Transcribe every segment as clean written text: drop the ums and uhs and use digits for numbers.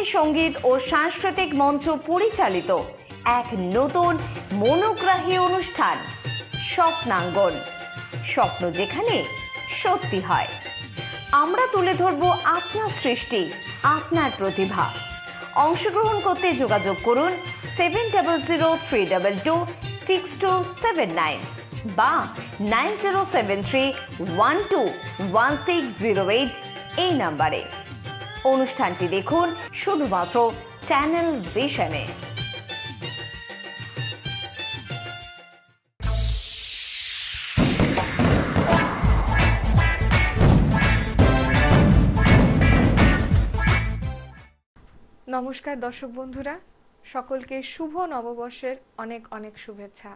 শ্রাবণী সঙ্গীত ও সাংস্কৃতিক মঞ্চ পরিচালিত এক নতুন মনোগ্রাহী অনুষ্ঠান স্বপ্নাঙ্গন। স্বপ্ন যেখানে সত্যি হয়। আমরা তুলে ধরব আপনার সৃষ্টি, আপনার প্রতিভা। অংশগ্রহণ করতে যোগাযোগ করুন 7003226279 বা 9073121608 এই নাম্বারে। অনুষ্ঠানটি দেখুন শুধুমাত্র চ্যানেল ভিশনে। নমস্কার দর্শক বন্ধুরা, সকলকে শুভ নববর্ষের অনেক অনেক শুভেচ্ছা।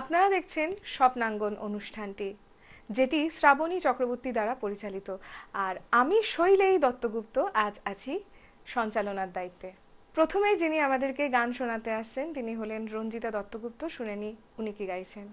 আপনারা দেখছেন স্বপ্নাঙ্গন অনুষ্ঠানটি, যেটি শ্রাবণী চক্রবর্তী দ্বারা পরিচালিত। আর আমি শৈলেই দত্তগুপ্ত আজ আছি সঞ্চালনার দায়িত্বে। প্রথমেই যিনি আমাদেরকে গান শোনাতে আসছেন তিনি হলেন রঞ্জিতা দত্তগুপ্ত। শুনে নি উনি কি গাইছেন।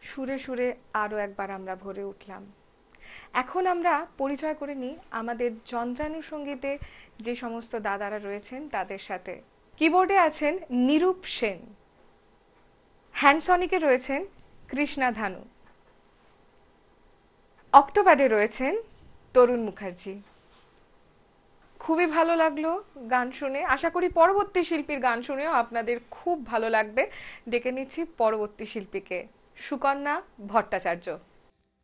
সুরে সুরে আরো একবার আমরা ভরে উঠলাম। এখন আমরা পরিচয় করে নিই আমাদের যন্ত্রানুষঙ্গীতে যে সমস্ত দাদারা রয়েছেন তাদের সাথে। কিবোর্ডে আছেন নিরূপ সেন, হ্যান্ডসনিকে রয়েছেন কৃষ্ণা ধানু, অক্টোপ্যাডে রয়েছেন তরুণ মুখার্জি। খুবই ভালো লাগলো গান শুনে। আশা করি পরবর্তী শিল্পীর গান শুনেও আপনাদের খুব ভালো লাগবে। ডেকে নিচ্ছি পরবর্তী শিল্পীকে, সুকন্যা ভট্টাচার্য।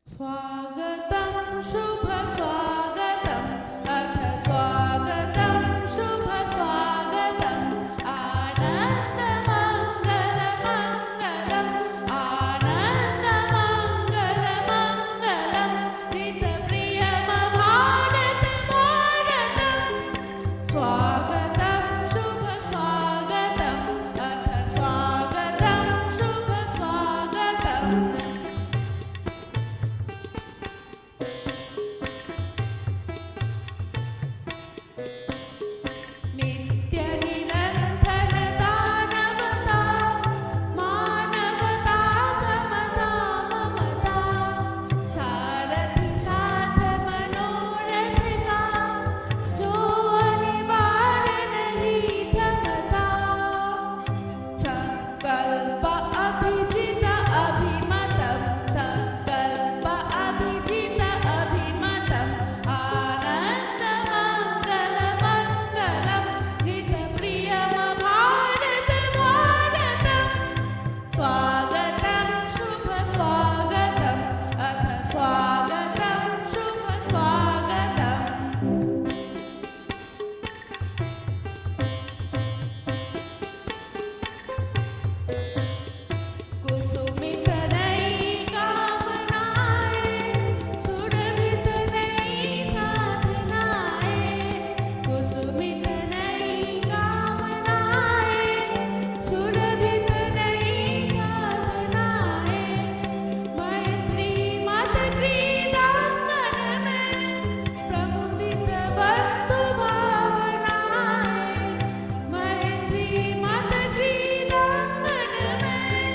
स्वागतं शुभ स्वागतम् अथ स्वागतं शुभ स्वागतम् आनन्दमङ्गलमङ्गलम् आनन्दमङ्गलमङ्गलम् हितप्रियमभारतभारतम् स्वागतं शुभ स्वागतम् अथ स्वागतं शुभ स्वागतम् नित्यनिरन्तरदानवता मानवता समता ममता सारथि साथ मनोरथता जो अनिवार्य नहीं थमता संकल्प अभिजित अभिमतम् संकल्प अभिजित अभिमतम् आनन्दमङ्गलमङ्गलम् हितप्रियमभारतभारतम् स्वागतं शुभ स्वागतम् अथ स्वागतं शुभ स्वागतम् कुसुमित नई कामनाएं सुरभित नई साधनाएं कुसुमित नई कामनाएं सुरभित नई साधनाएं मैत्री मत क्रीडांगन में प्रमुदित बंधु भावनाएं मैत्री मत क्रीडांगन में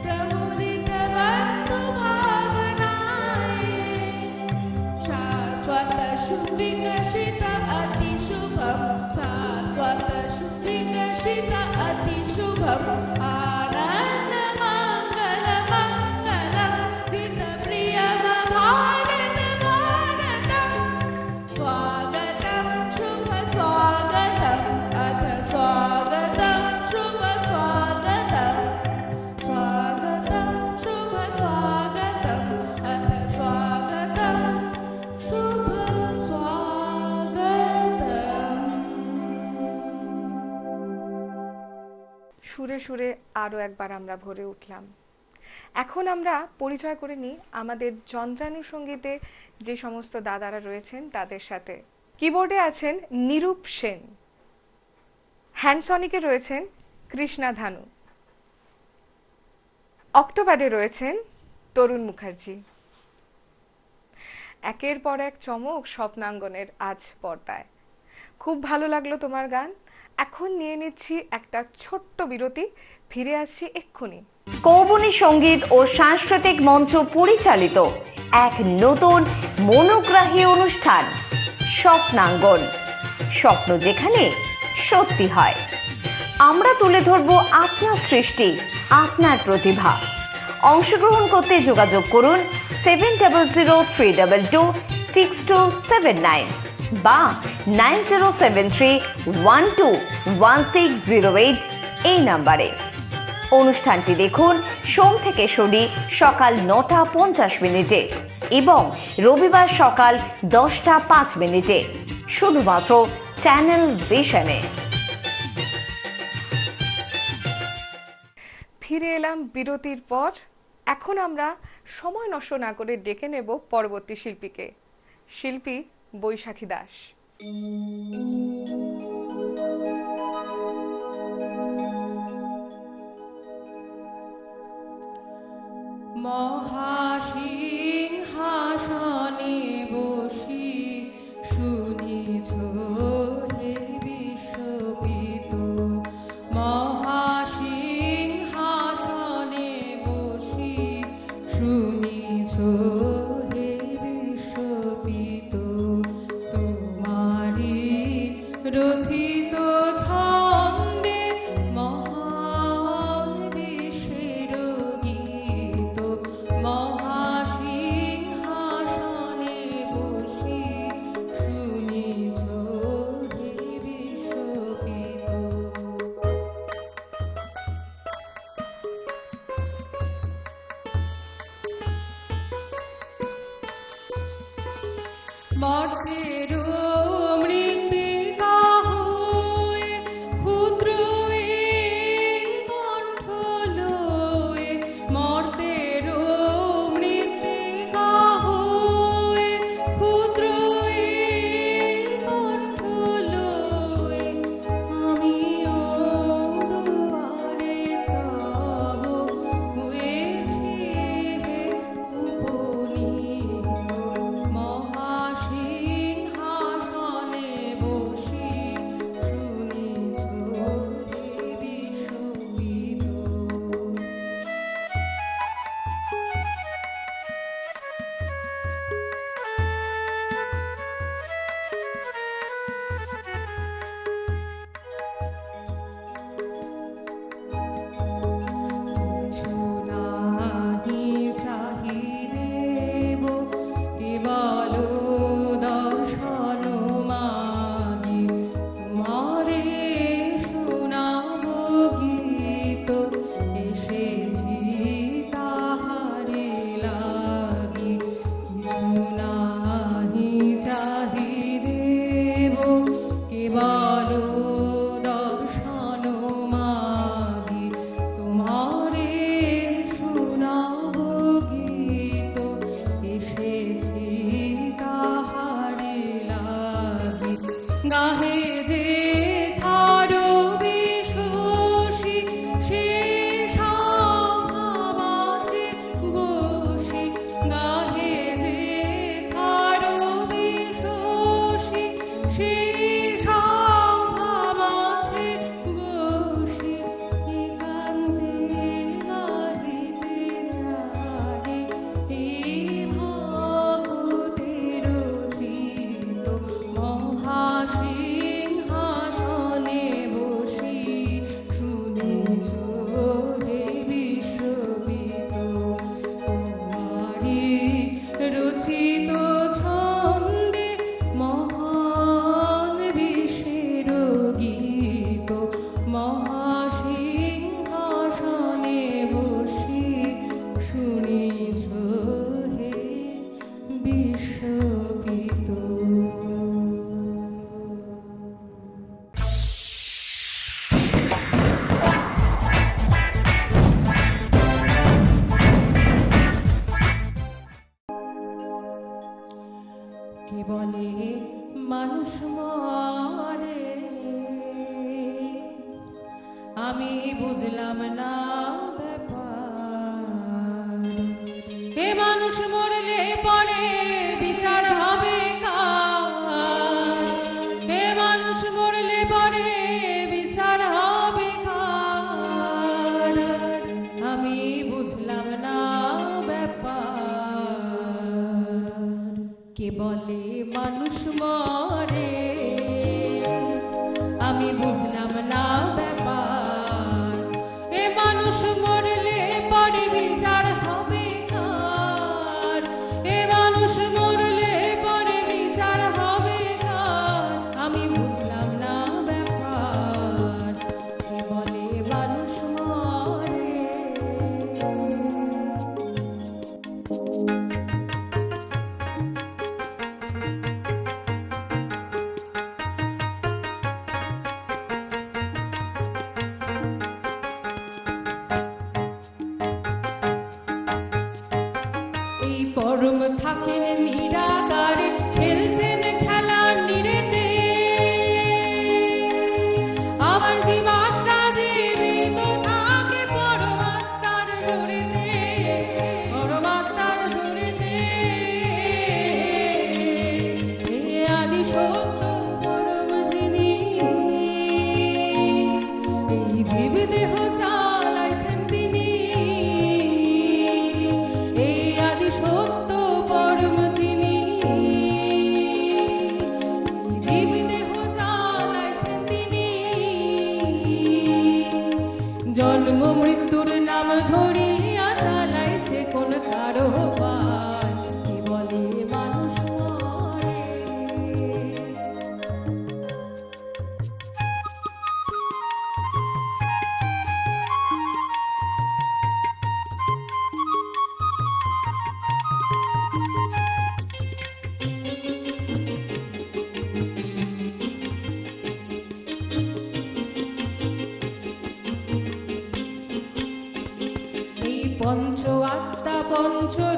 प्रमुदित बंधु भावनाएं शाश्वत शुभिकषित अतिशुभम् शाश्वत शुभिकषित अतिशुभम् आनन्दमङ्गलमङ्गलम् हितप्रियमभारतभारतम् स्वागतं शुभ स्वागतम् अथ स्वागतं शुभ स्वागतम् स्वागतं शुभ स्वागतम् अथ स्वागतं शुभ स्वागतम् সুরে সুরে আরও একবার আমরা ভরে উঠলাম। এখন আমরা পরিচয় করে নিই আমাদের যন্ত্রাণু সঙ্গীতে যে সমস্ত দাদারা রয়েছেন তাদের সাথে। কিবোর্ডে আছেন নিরূপ সেন, হ্যান্ডসনিকে রয়েছেন কৃষ্ণা ধানু, অক্টোপ্যাডে রয়েছেন তরুণ মুখার্জি। একের পর এক চমক স্বপ্নাঙ্গনের আজ পর্দায়। খুব ভালো লাগলো তোমার গান। এখন নিয়ে নিচ্ছি একটা ছোট্ট বিরতি, ফিরে আসছি এক্ষুনি। কৌবনী সঙ্গীত ও সাংস্কৃতিক মঞ্চ পরিচালিত এক নতুন মনোগ্রাহী অনুষ্ঠান স্বপ্নাঙ্গন, স্বপ্ন যেখানে সত্যি হয়। আমরা তুলে ধরব আপনার সৃষ্টি, আপনার প্রতিভা। অংশগ্রহণ করতে যোগাযোগ করুন 7003226279 বা 9073121608 এই নাম্বারে। অনুষ্ঠানটি দেখুন সোম থেকে শনি সকাল 9:50 এবং রবিবার সকাল 10:05 শুধুমাত্র চ্যানেল ভিশনে। ফিরে এলাম বিরতির পর। এখন আমরা সময় নষ্ট না করে ডেকে নেব পরবর্তী শিল্পীকে, শিল্পী বৈশাখী দাস। মহাসিংহাসনে বসি শুনিছ হে বিশ্বপিত মহাসিংহাসনে বসি শুনিছ হে বিশ্বপিত তোমারি রচিত ছন্দে মহান বিশ্বের গীত মহাসিংহাসনে মর্তেরও মৃত্তিকা হয়ে ক্ষুদ্র এই কণ্ঠ লয়ে, মর্তেরও মৃত্তিকা হয়ে ক্ষুদ্র এই কণ্ঠ লয়ে, আমিও দুয়ারে তব হয়েছি হে উপনীত, মহাসিংহাসনে বসি শুনিছ হে বিশ্ববিদ। নাহি চাহিদেব কেবল দর্শন মাগি, তোমারে শোনাব গীত, এসেছি তাহারে লাগি। কিছু নাহি চাহিদেব কেবল দর্শন মাগি, তোমারে শোনাব গীত, এসেছি তাহারে লাগি। গাহে যে থার বিশোষী, সে সভামাঝে বসি, গাহে যে থার বিশোষী, সে সভামাঝে বসি, একান্তে গাহিতে চাহে এই ভক্তের চিত্ত, মহাসিংহাসনে বসি শুনিছ হে বিশ্ববিদ। তোমারি রচিত ছন্দে মহান বিশ্বের গীত, মহাসিংহাসনে বসি শুনিছ হে বিশ্ববিদ। কে বলে মানুষ মরে, আমি বুঝলাম না ব্যাপার। এ মানুষ মরলে পরে বিচার হবে কার? এ মানুষ মরলে পরে বিচার হবে কার? আমি বুঝলাম না ব্যাপার। কে বলে মানুষ মরে, আমি বুঝলাম না ব্যাপার। এ মানুষ মরলে পরে বিচার হবে কার? এ মানুষ মরলে পরে বিচার হবে কার? আমি বুঝলাম না ব্যাপার। কে বলে মানুষ মরে। এই পরম থাকেন নিরাকারে, খেলছেন খেলা নিরেতে, আবার জীবাত্মা জীবিত থাকে পরমাত্মার জোরেতে, পরমাত্মার জোরেতে। এ আদি সত্য পরম যিনি, এই জীব দেহ চালাইছেন তিনি। এই আদি সত্য পরম যিনি,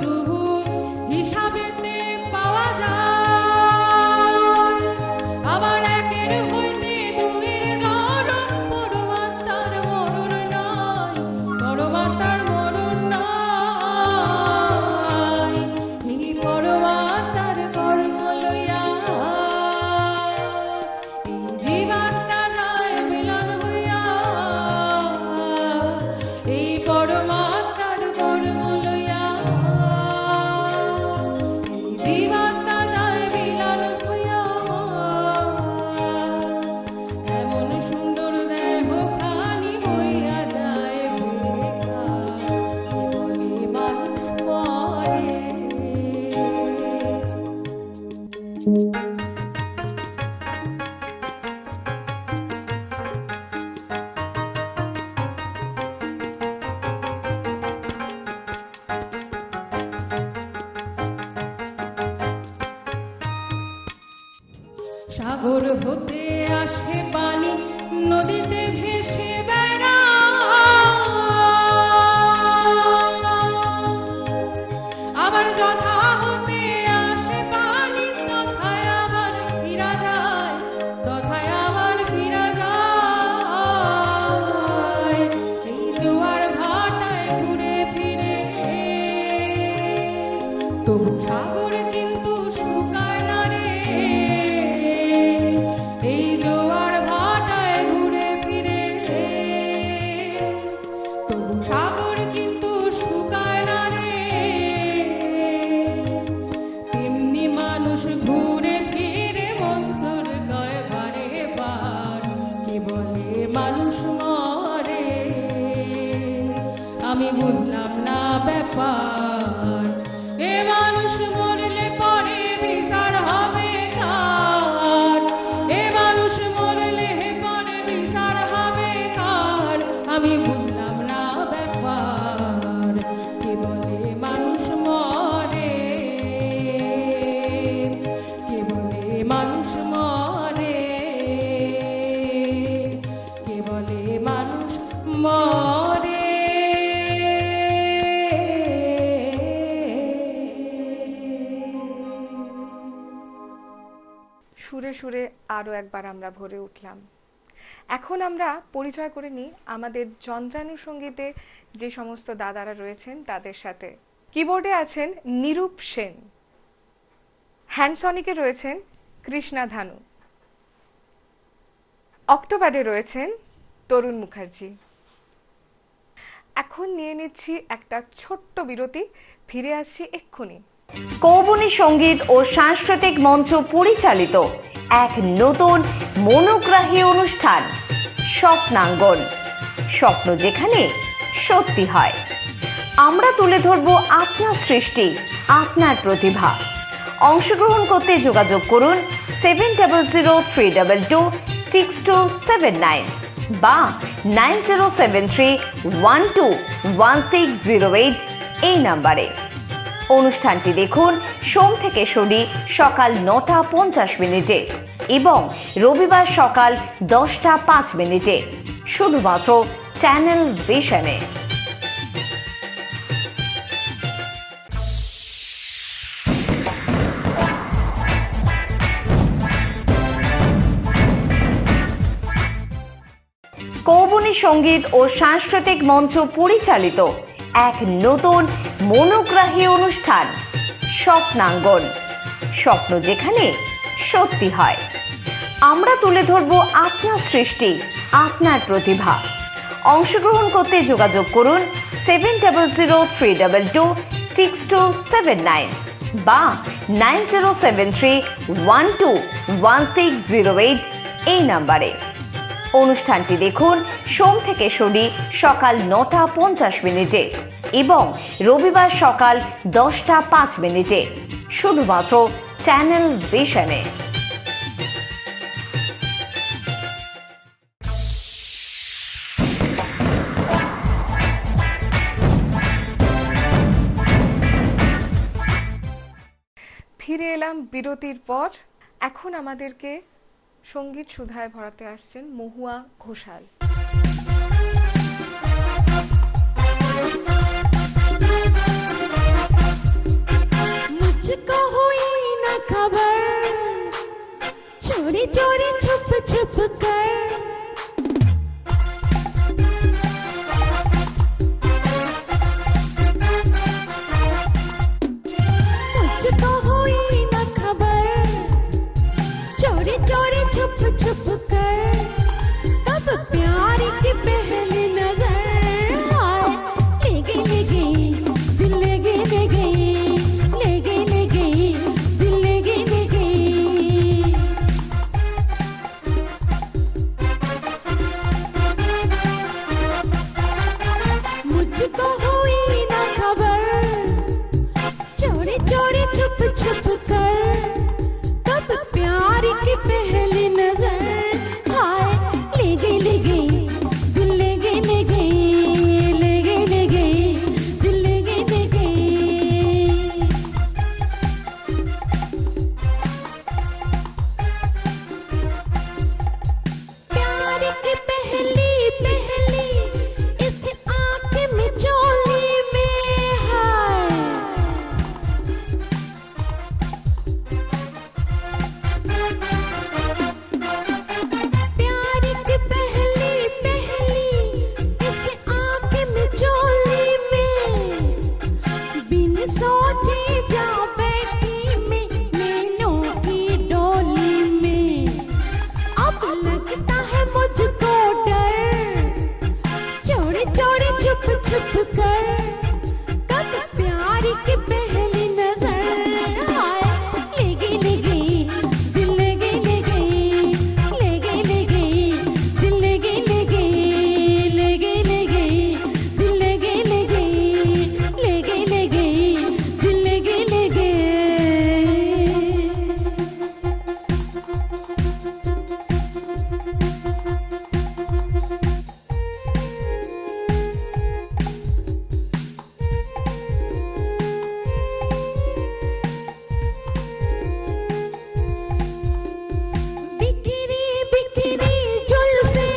রুহু হিসাবেতে পাওয়া যায়। আবার একের হইতে দুইয়ের জনম, পরমাত্মার মরণ নাই, পরমাত্মার মরণ নাই। এই পরমাত্মার কর্ম লইয়া এই জীবাত্মা যায় মিলন হইয়া। এই পরমাত্মার কর্ম লইয়া এই জীবাত্মা যায় মিলন হইয়া। এমন সুন্দর দেহ খানি হইয়া যায় বেকার, বলে মানুষ মরে। সাগর হতে আসে পানি, নদীতে ভেসে বেড়ায়। আবার যথা হতে আসে পানি, তথায় আবার ফিরা যায়, তথায় আবার ফিরা যায়। এই জোয়ার ভাটায় ঘুরে ফিরে তবু সাগর কিন্তু শুকায় না রে। এই জোয়ার ভাটায় ঘুরে ফিরে তবু সাগর কিন্তু শুকায় না রে। তেমনি মানুষ ঘুরে ফিরে মনসুর কয় বারে বার, কে বলে মানুষ মরে। আমি বুঝলাম না ব্যাপার, এ মানুষ মরলে পরে বিচার হবে কার। এ মানুষ মরলে পরে বিচার হবে কার। আমি বুঝলাম না ব্যাপার, কে বলে মানুষ মরে, কে বলে মানুষ মরে, কে বলে মানুষ মরে। সুরে সুরে আরও একবার আমরা ভরে উঠলাম। এখন আমরা পরিচয় করে নিই আমাদের যন্ত্রাণু সঙ্গীতে যে সমস্ত দাদারা রয়েছেন তাদের সাথে। কিবোর্ডে আছেন নিরূপ সেন, হ্যান্ডসনিকে রয়েছেন কৃষ্ণা ধানু, অক্টোপ্যাডে রয়েছেন তরুণ মুখার্জি। এখন নিয়ে নিচ্ছি একটা ছোট্ট বিরতি, ফিরে আসছি এক্ষুনি। কৌবনী সঙ্গীত ও সাংস্কৃতিক মঞ্চ পরিচালিত এক নতুন মনোগ্রাহী অনুষ্ঠান স্বপ্নাঙ্গন, স্বপ্ন যেখানে সত্যি হয়। আমরা তুলে ধরব আপনার সৃষ্টি, আপনার প্রতিভা। অংশগ্রহণ করতে যোগাযোগ করুন 7003226279 বা 9073121608 এই নাম্বারে। অনুষ্ঠানটি দেখুন সোম থেকে শনি সকাল 9:50 এবং রবিবার সকাল 10:05 শুধুমাত্র চ্যানেল ভিশনে। কৌবনী সঙ্গীত ও সাংস্কৃতিক মঞ্চ পরিচালিত এক নতুন মনোগ্রাহী অনুষ্ঠান স্বপ্নাঙ্গন, স্বপ্ন যেখানে সত্যি হয়। আমরা তুলে ধরব আপনার সৃষ্টি, আপনার প্রতিভা। অংশগ্রহণ করতে যোগাযোগ করুন 7003226279 বা 9073121608 এই নাম্বারে। অনুষ্ঠানটি দেখুন সোম থেকে শনি সকাল 9:50 এবং রবিবার সকাল 10:05 শুধুমাত্র চ্যানেল ভিশনে। ফিরে এলাম বিরতির পর। এখন আমাদেরকে সঙ্গীত সুধায় ভরাতে আসছেন মহুয়া ঘোষাল। चोरी छुप छुप कर कब प्यार की पहली नजर हाय ले गई ले गई दिल ले गई ले गई ले गई ले गई दिल ले गई ले गई प्यार की पहली पहली इस आँख में चोली में हाय प्यार की पहली पहली इस आँख में चोली में बिन सोचे जा बैठी मैं नैनों की डोली में अब लगता है मुझको डर चोरी चोरी छुप छुप कर कब प्यार की पहली नजर हाय ले गई ले गई दिल ले गई ले गई ले गई ले गई दिल ले गई ले गई ले गई ले गई दिल ले गई ले गई ले गई ले गई दिल ले गई ले गई बिखरी बिखरी जुल्फे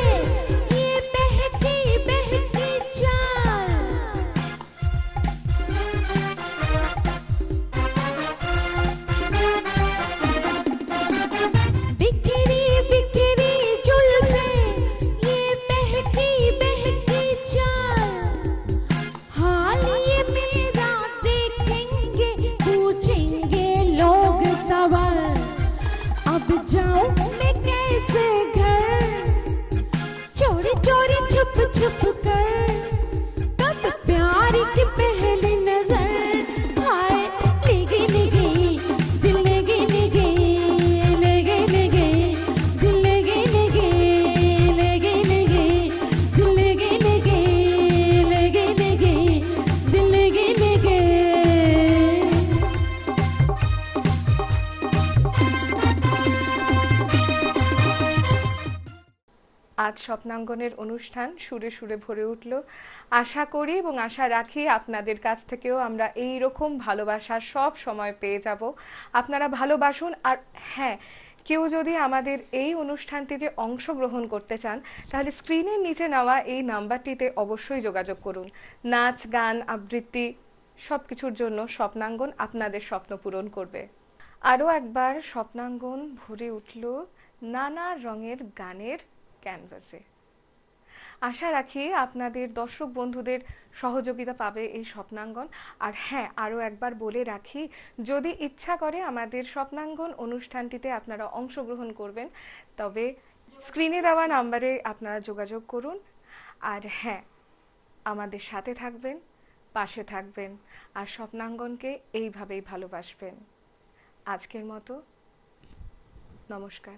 ये बहकी बहकी चाल बिखरी बिखरी जुल्फे ये बहकी बहकी चाल हाल ये मेरा देखेंगे पूछेंगे लोग सवाल अब जाऊं मैं कैसे घर चोरी चोरी छुप छुप कर कब प्यार की पहली नजर हाय ले गई ले गई दिल ले गई ले गई ले गई ले गई दिल ले गई ले गई ले गई ले गई दिल ले गई ले गई ले गई ले गई दिल ले गई ले गई আজ স্বপ্নাঙ্গনের অনুষ্ঠান সুরে সুরে ভরে উঠল। আশা করি এবং আশা রাখি আপনাদের কাছ থেকেও আমরা এই রকম ভালোবাসা সব সময় পেয়ে যাব। আপনারা ভালোবাসুন। আর হ্যাঁ, কেউ যদি আমাদের এই অনুষ্ঠানটিতে অংশগ্রহণ করতে চান তাহলে স্ক্রিনের নিচে নেওয়া এই নাম্বারটিতে অবশ্যই যোগাযোগ করুন। নাচ, গান, আবৃত্তি সব কিছুর জন্য স্বপ্নাঙ্গন আপনাদের স্বপ্ন পূরণ করবে। আরও একবার স্বপ্নাঙ্গন ভরে উঠল নানা রঙের গানের ক্যানভাসে। আশা রাখি আপনাদের দর্শক বন্ধুদের সহযোগিতা পাবে এই স্বপ্নাঙ্গন। আর হ্যাঁ, আরও একবার বলে রাখি, যদি ইচ্ছা করে আমাদের স্বপ্নাঙ্গন অনুষ্ঠানটিতে আপনারা অংশগ্রহণ করবেন তবে স্ক্রিনে দেওয়া নাম্বারে আপনারা যোগাযোগ করুন। আর হ্যাঁ, আমাদের সাথে থাকবেন, পাশে থাকবেন আর স্বপ্নাঙ্গনকে এইভাবেই ভালোবাসবেন। আজকের মতো নমস্কার।